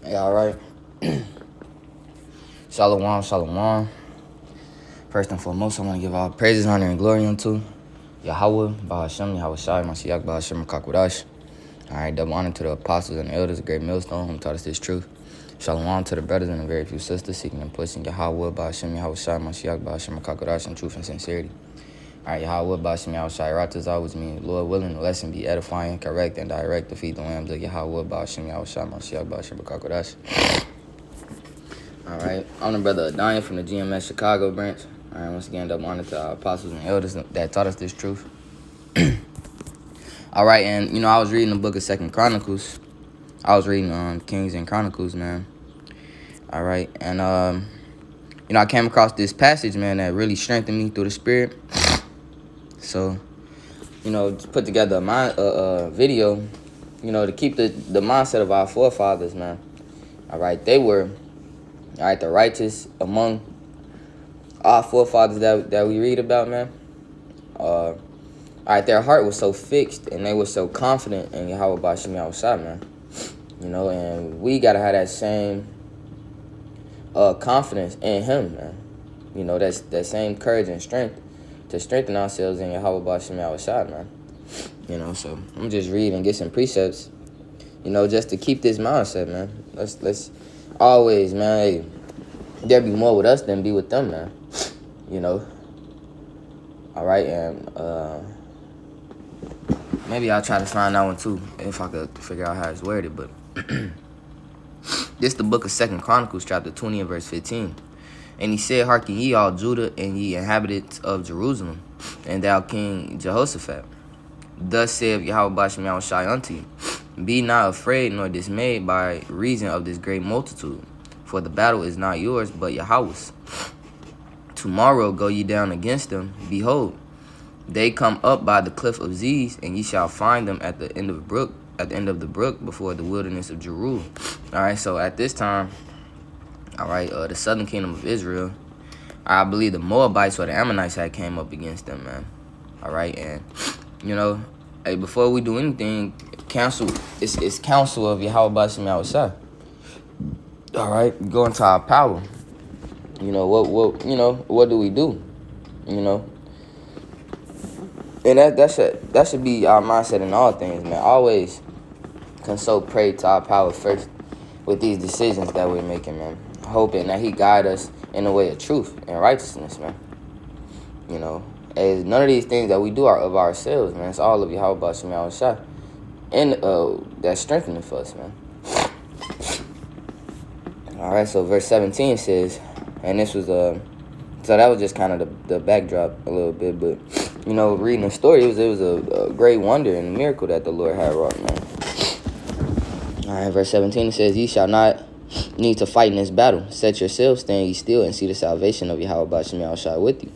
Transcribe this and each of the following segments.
Hey, all right. Shalom, shalom. First and foremost, I want to give all praises, honor, and glory unto Yahweh, Bahashem, Yahweh Shai, Mashiach, Bahashem, Kakwadash. All right, double honor to the apostles and the elders, a great millstone who taught us this truth. Shalom to the brothers and the very few sisters seeking and pushing Yahweh, Bahashem, Yahweh Shai, Mashiach, Bahashem, Kakwadash, in truth and sincerity. All right, Yahweh, Bahashem, Yahweh Shai, Ratazah, which means, Lord willing, the lesson be edifying, correct, and direct to feed the lambs of Yahweh, Bahashem, Yahweh Shai, Mashiach, Bahashem, Kakwadash. All right, I'm the brother Adanya from the GMS Chicago branch. All right, once again, double honor to our apostles and elders that taught us this truth. All right, and, I was reading the book of 2 Chronicles. I was reading Kings and Chronicles, man. All right, and, I came across this passage, man, that really strengthened me through the Spirit. So, just put together a video, to keep the mindset of our forefathers, man. All right, they were, the righteous among our forefathers that we read about, man. Their heart was so fixed and they were so confident in Yahweh Bashim Yahushua, man. And we gotta have that same confidence in Him, man. That's that same courage and strength to strengthen ourselves in Yahweh Bashim Yahushua, man. So I'm just reading and get some precepts, just to keep this mindset, man. Let's always, man. Hey, there be more with us than be with them, man. All right, and maybe I'll try to find that one too if I could figure out how it's worded. But this the book of 2 Chronicles, chapter 20 and verse 15. And he said, "Hearken ye all Judah and ye inhabitants of Jerusalem, and thou King Jehoshaphat. Thus saith Yahweh Bashim Yahushai unto you, be not afraid nor dismayed by reason of this great multitude, for the battle is not yours, but Yahweh's. Tomorrow go ye down against them. Behold, they come up by the cliff of Ziz, and ye shall find them at the end of the brook, before the wilderness of Jeruel." All right, so at this time, the southern kingdom of Israel, I believe the Moabites or the Ammonites had came up against them, man. All right, and hey, before we do anything, it's counsel of Yahweh Bashim Yahushua. All right, go into our power. What do we do? And that should be our mindset in all things, man. Always consult, pray to our power first with these decisions that we're making, man. Hoping that He guide us in the way of truth and righteousness, man. As none of these things that we do are of ourselves, man. It's all of Yahweh Bashim Yahushua, and that's strengthening for us, man. All right, so verse 17 says, and this was so that was just kind of the backdrop a little bit, but reading the story, it was a great wonder and a miracle that the Lord had wrought, man. All right, verse 17 it says, "Ye shall not need to fight in this battle. Set yourselves, stand ye still, and see the salvation of Yahweh Bashim Yahushua with you.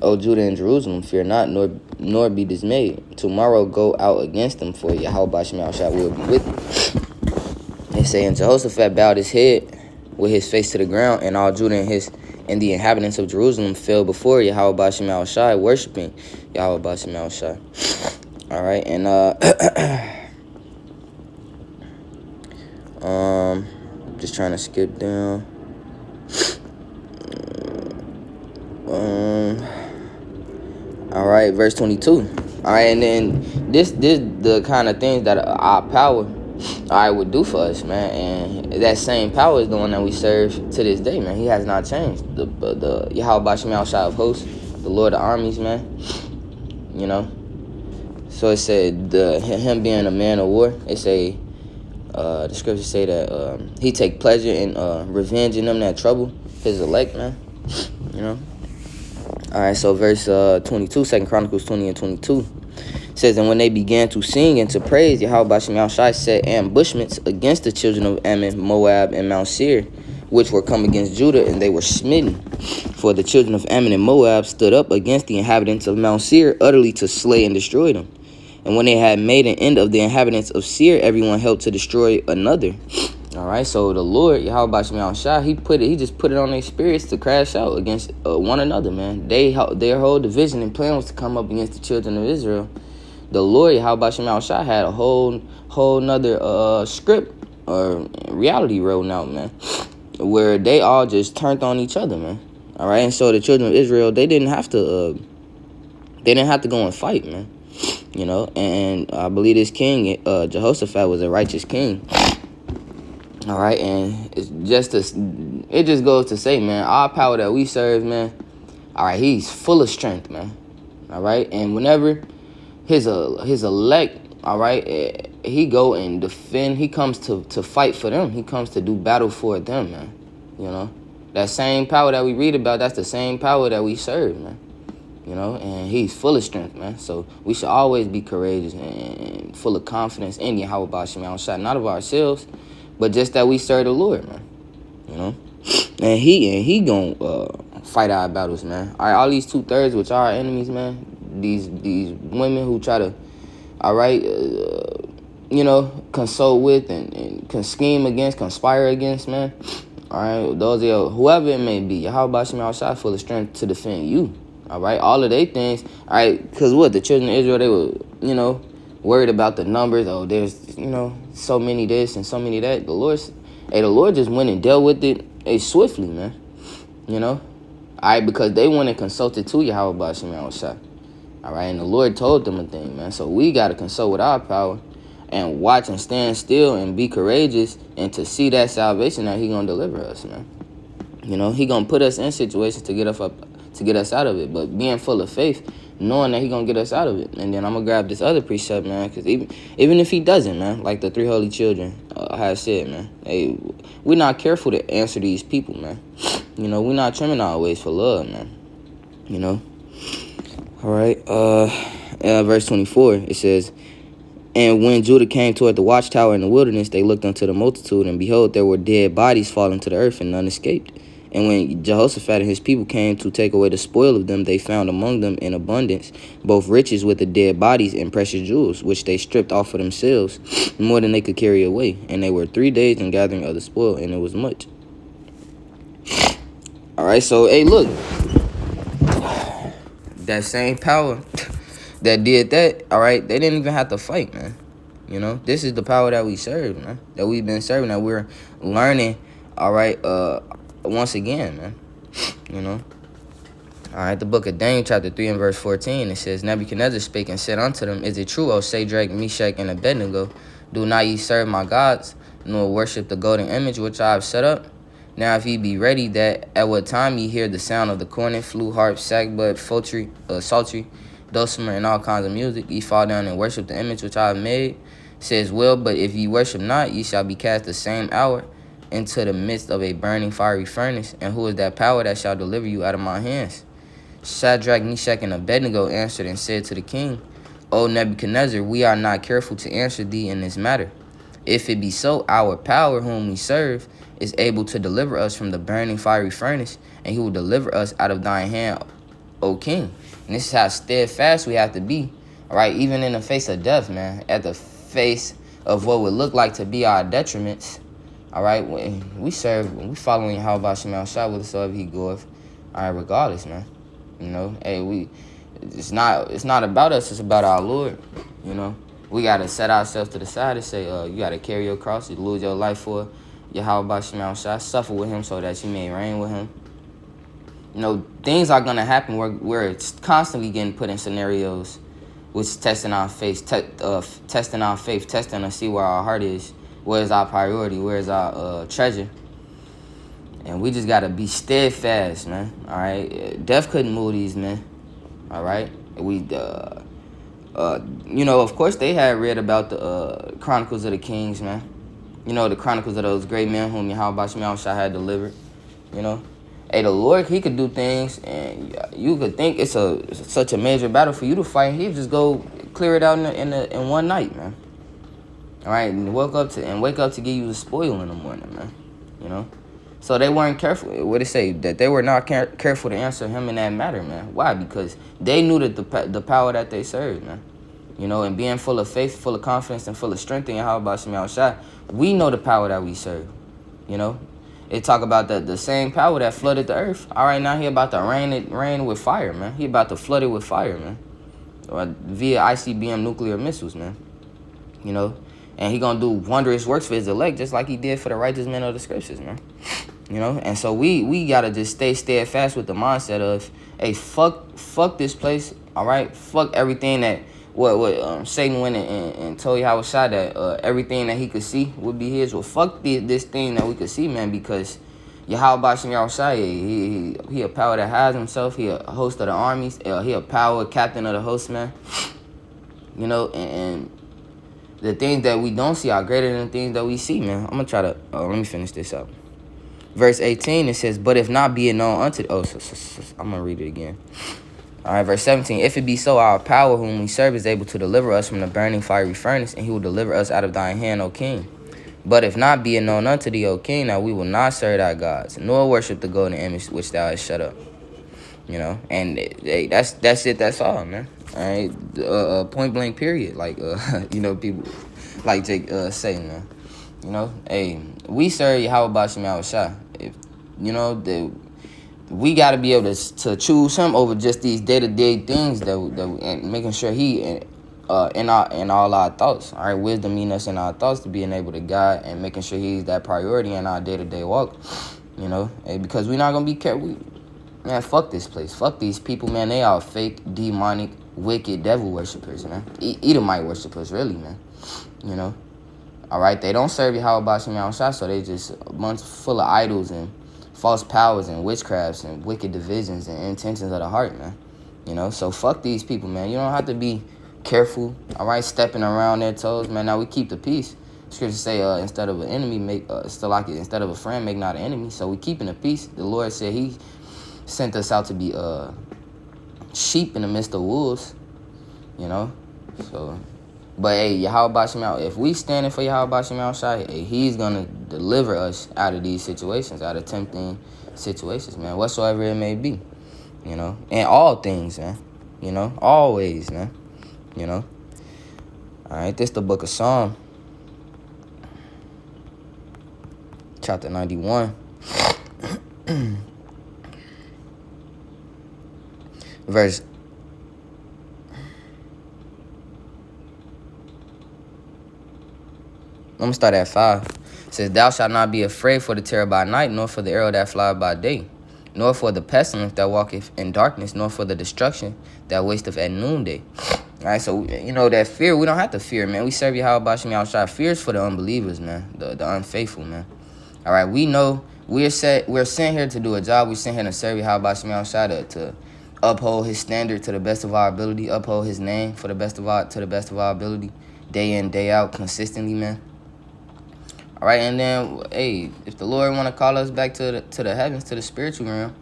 O Judah and Jerusalem, fear not, nor be dismayed. Tomorrow go out against them, for Yahweh Bashim Yahushua will be with you." They say, and Jehoshaphat bowed his head with his face to the ground, and all Judah and the inhabitants of Jerusalem fell before Yahweh Bashim Yahushua, worshiping Yahweh Bashim Yahushua. All right, and just trying to skip down. All right, verse 22. All right, and then this the kind of things that our power, would do for us, man. And that same power is the one that we serve to this day, man. He has not changed. The Yahweh Bashim Yahushua of hosts, the Lord of armies, man. So it said him being a man of war. It say the scriptures say that He take pleasure in revenging them that trouble His elect, man. All right, so verse 22, 2 Chronicles 20 and 22 says, "And when they began to sing and to praise, Yahweh Bashim Yahushua set ambushments against the children of Ammon, Moab, and Mount Seir, which were come against Judah, and they were smitten. For the children of Ammon and Moab stood up against the inhabitants of Mount Seir, utterly to slay and destroy them. And when they had made an end of the inhabitants of Seir, everyone helped to destroy another." All right, so the Lord, Yahweh Bashim Yahushua, He just put it on their spirits to crash out against one another, man. Their whole division and plan was to come up against the children of Israel. The Lord, Yahweh Bashim Yahushua, had a whole nother script or reality rolling out, man, where they all just turned on each other, man. All right, and so the children of Israel, they didn't have to go and fight, man. You know, and I believe this king, Jehoshaphat, was a righteous king. All right, and it just goes to say, man, our power that we serve, man. All right, he's full of strength, man. All right, and whenever his elect, all right, he go and defend. He comes to fight for them. He comes to do battle for them, man. You know, that same power that we read about, that's the same power that we serve, man. You know, and he's full of strength, man. So we should always be courageous and full of confidence in Yahweh Bashim Yahushua, not of ourselves, but just that we serve the Lord, man. You know, and he gonna fight our battles, man. All right, all these 2/3, which are our enemies, man. These women who try to, all right, you know, consult with and can scheme against, conspire against, man. All right, those are whoever it may be. Yahweh Bashim Yahushua full of strength to defend you. All right, all of they things. All right, because what the children of Israel, they were, you know, worried about the numbers. Oh, there's, you know, so many this and so many that. The Lord just went and dealt with it swiftly, man. You know, all right, because they went and consulted to Yahweh Bashim Yahushua. All right, and the Lord told them a thing, man. So we got to consult with our power and watch and stand still and be courageous and to see that salvation that he going to deliver us, man. You know, he going to put us in situations to get us out of it. But being full of faith, knowing that he going to get us out of it. And then I'm going to grab this other precept, man, because even if he doesn't, man, like the 3 holy children have said, man, hey, we're not careful to answer these people, man. You know, we're not trimming our ways for love, man. You know. All right, verse 24, it says, and when Judah came toward the watchtower in the wilderness, they looked unto the multitude, and behold, there were dead bodies falling to the earth, and none escaped. And when Jehoshaphat and his people came to take away the spoil of them, they found among them in abundance both riches with the dead bodies and precious jewels, which they stripped off for themselves, more than they could carry away. And they were 3 days in gathering of the spoil, and it was much. All right, so, hey, look. That same power that did that, all right, they didn't even have to fight, man. You know, this is the power that we serve, man, that we've been serving, that we're learning, all right, once again, man. You know, all right, the book of Daniel, chapter 3 and verse 14, it says, Nebuchadnezzar spake and said unto them, Is it true, O Shadrach, Meshach, and Abednego, do not ye serve my gods, nor worship the golden image which I have set up? Now, if ye be ready, that at what time ye hear the sound of the cornet, flute, harp, sackbut, psaltery, dulcimer, and all kinds of music, ye fall down and worship the image which I have made. Says, well, but if ye worship not, ye shall be cast the same hour into the midst of a burning fiery furnace. And who is that power that shall deliver you out of my hands? Shadrach, Meshach, and Abednego answered and said to the king, O Nebuchadnezzar, we are not careful to answer thee in this matter. If it be so, our power whom we serve is able to deliver us from the burning fiery furnace, and he will deliver us out of thine hand, O king. And this is how steadfast we have to be, all right, even in the face of death, man, at the face of what would look like to be our detriments, all right, when we following how about Shemal Shah with whatsoever he goeth, all right, regardless, man. You know, hey, it's not about us, it's about our Lord, you know. We got to set ourselves to the side and say, you got to carry your cross, you lose your life for Yahweh Bashim Yahushua, suffer with him so that you may reign with him. You know, things are going to happen where we're constantly getting put in scenarios which testing our faith, testing to see where our heart is, where's our priority, where's our treasure. And we just got to be steadfast, man, all right? Death couldn't move these men, all right? You know, of course, they had read about the Chronicles of the Kings, man. You know, the chronicles of those great men whom Yahweh Bashim Yahushua had delivered. You know, hey, the Lord, he could do things, and you could think it's such a major battle for you to fight. He'd just go clear it out in one night, man. All right, and wake up to give you the spoil in the morning, man. You know, so they weren't careful. What it say that they were not careful to answer him in that matter, man. Why? Because they knew that the power that they served, man. You know, and being full of faith, full of confidence, and full of strength in Yahweh Bashim Yahushua, we know the power that we serve. You know, it talk about the same power that flooded the earth. All right, now he about to rain with fire, man. He about to flood it with fire, man, or via ICBM nuclear missiles, man. You know, And he gonna do wondrous works for his elect, just like he did for the righteous men of the scriptures, man. You know, and so we gotta just stay steadfast with the mindset of, hey, fuck this place, all right? Fuck everything that what Satan went and told Yahweh Shai that everything that he could see would be his. Well, fuck this thing that we could see, man, because Yahweh Bashim Yahweh Shai, he a power that hides himself. He a host of the armies. He a power captain of the host, man. You know, and the things that we don't see are greater than the things that we see, man. I'm gonna try to let me finish this up. Verse 18, it says, but if not be it known unto... I'm going to read it again. All right, verse 17. If it be so, our power whom we serve is able to deliver us from the burning fiery furnace, and he will deliver us out of thine hand, O king. But if not be it known unto thee, O king, now we will not serve thy gods, nor worship the golden image which thou hast shut up. You know, and hey, that's it. That's all, man. All right, point blank, period. Like, you know, people like Jake say, man. You know, hey, we serve Yahweh Bashim Yahweh Shai. If you know, we got to be able to choose him over just these day-to-day things that and making sure he in all our thoughts. All right, wisdom mean us in our thoughts to being able to guide and making sure he's that priority in our day-to-day walk. You know, hey, because we're not gonna be careful. Man, fuck this place. Fuck these people, man. They are fake, demonic, wicked devil worshippers, man. Edomite worshippers, really, man. You know. All right, they don't serve Yahweh Bashim Yahweh Shai, so they just a bunch full of idols and false powers and witchcrafts and wicked divisions and intentions of the heart, man. You know, so fuck these people, man. You don't have to be careful, all right, stepping around their toes, man. Now we keep the peace. Scripture say, instead of an enemy, instead of a friend, make not an enemy. So we keeping the peace. The Lord said he sent us out to be sheep in the midst of wolves, you know. So, but hey, Yahweh Bashim Yahweh, if we standing for Yahweh Bashim Yahweh Shai, hey, he's gonna deliver us out of these situations, out of tempting situations, man, whatsoever it may be, you know, in all things, man, you know, always, man, you know. All right, this the book of Psalm, chapter 91. Verse I'm going to start at 5. It says, thou shalt not be afraid for the terror by night, nor for the arrow that flieth by day, nor for the pestilence that walketh in darkness, nor for the destruction that wasteth at noonday. All right, so, you know, that fear, we don't have to fear, man. We serve Yahweh Bashim Yahweh Shai. Fear is for the unbelievers, man, the unfaithful, man. All right, we know we're sent here to do a job. We're sent here to serve Yahweh Bashim Yahweh Shai, to uphold his standard to the best of our ability, uphold his name to the best of our ability, day in, day out, consistently, man. All right, and then, hey, if the Lord want to call us back to the heavens, to the spiritual realm,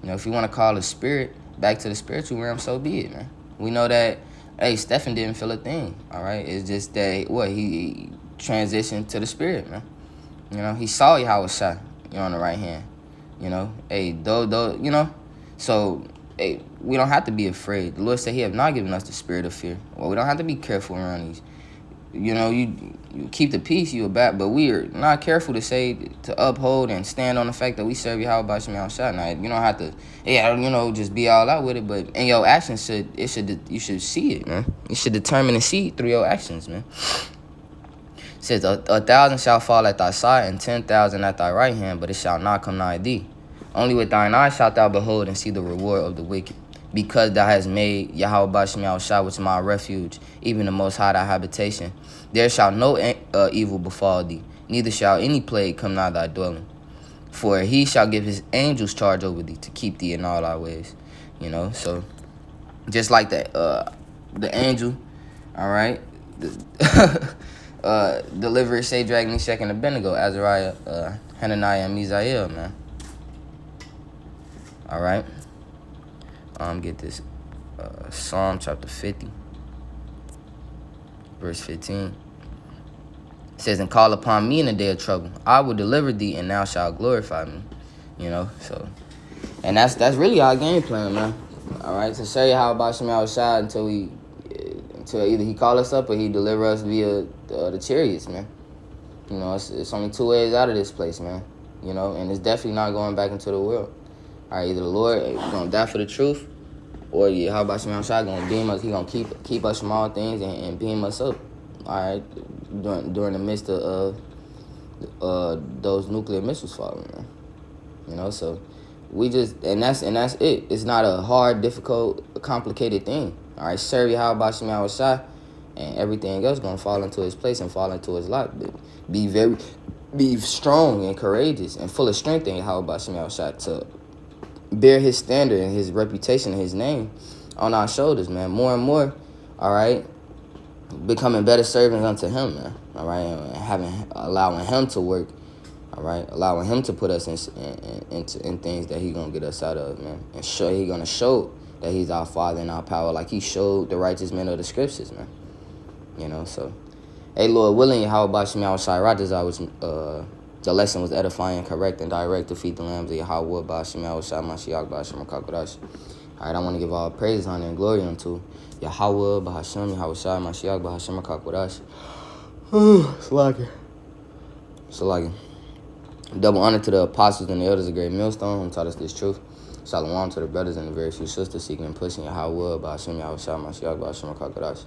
you know, if you want to call a spirit back to the spiritual realm, so be it, man. We know that, hey, Stephen didn't feel a thing, all right? It's just that, he transitioned to the spirit, man. You know, he saw Yahweh Shai, on the right hand, you know. Hey, though, you know, so, hey, we don't have to be afraid. The Lord said he have not given us the spirit of fear. Well, we don't have to be careful around these. You know, you keep the peace, you a bat, but we are not careful to uphold and stand on the fact that we serve Yahweh Bashim Yahweh Shai. Now, you don't have to, just be all out with it, but in your actions you should see it, man. You should determine and see it through your actions, man. It says, 1,000 shall fall at thy side, and 10,000 at thy right hand, but it shall not come nigh thee. Only with thine eyes shalt thou behold and see the reward of the wicked. Because thou hast made Yahweh Bashim Yahweh Shai, which is my refuge, even the Most High thy habitation. There shall no evil befall thee, neither shall any plague come nigh thy dwelling. For he shall give his angels charge over thee to keep thee in all thy ways. You know, so just like that, the angel, all right, delivered Shadrach, Meshach, and Abednego, Azariah, Hananiah, and Mishael, man. All right. Get this Psalm chapter 50, verse 15. It says, and call upon me in the day of trouble. I will deliver thee, and thou shalt glorify me. You know, so, and that's really our game plan, man. All right, to show you how Bashim Yahweh Shai until either he call us up or he deliver us via the chariots, man. You know, it's only two ways out of this place, man. You know, and it's definitely not going back into the world. All right, either the Lord is going to die for the truth, or how about Shai going to beam us? He going to keep us from all things and beam us up. All right, during the midst of those nuclear missiles falling, man. You know, so we just and that's it. It's not a hard, difficult, complicated thing. All right, serve Yahweh Shem Yahushua, and everything else gonna fall into its place and fall into its lot. Be strong and courageous and full of strength in Yahweh Shem Yahushua to bear his standard and his reputation and his name on our shoulders, man. More and more, all right, becoming better servants unto him, man. All right, and allowing him to work. All right, allowing him to put us in things that he gonna get us out of, man, and he gonna show that he's our Father and our power, like he showed the righteous men of the scriptures, man. You know, so, hey, Lord willing, Yahweh Shem Yahushua, the lesson was edifying, correct, and direct to feed the lambs of Yahweh B'Shem Yahushua Mashiach B'Shem HaKakodash. All right, I want to give all praise, honor, and glory unto Yahweh B'Shem Yahushua Mashiach B'Shem HaKakodash. Salaki. Double honor to the apostles and the elders of Great Millstone who taught us this truth. Shalom to the brothers and the very few sisters seeking and pushing Yahweh B'Shem Yahushua Mashiach B'Shem HaKakodash.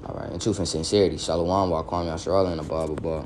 All right, in truth and sincerity, Shalom, Wa Kwam Yasharala, and Abba.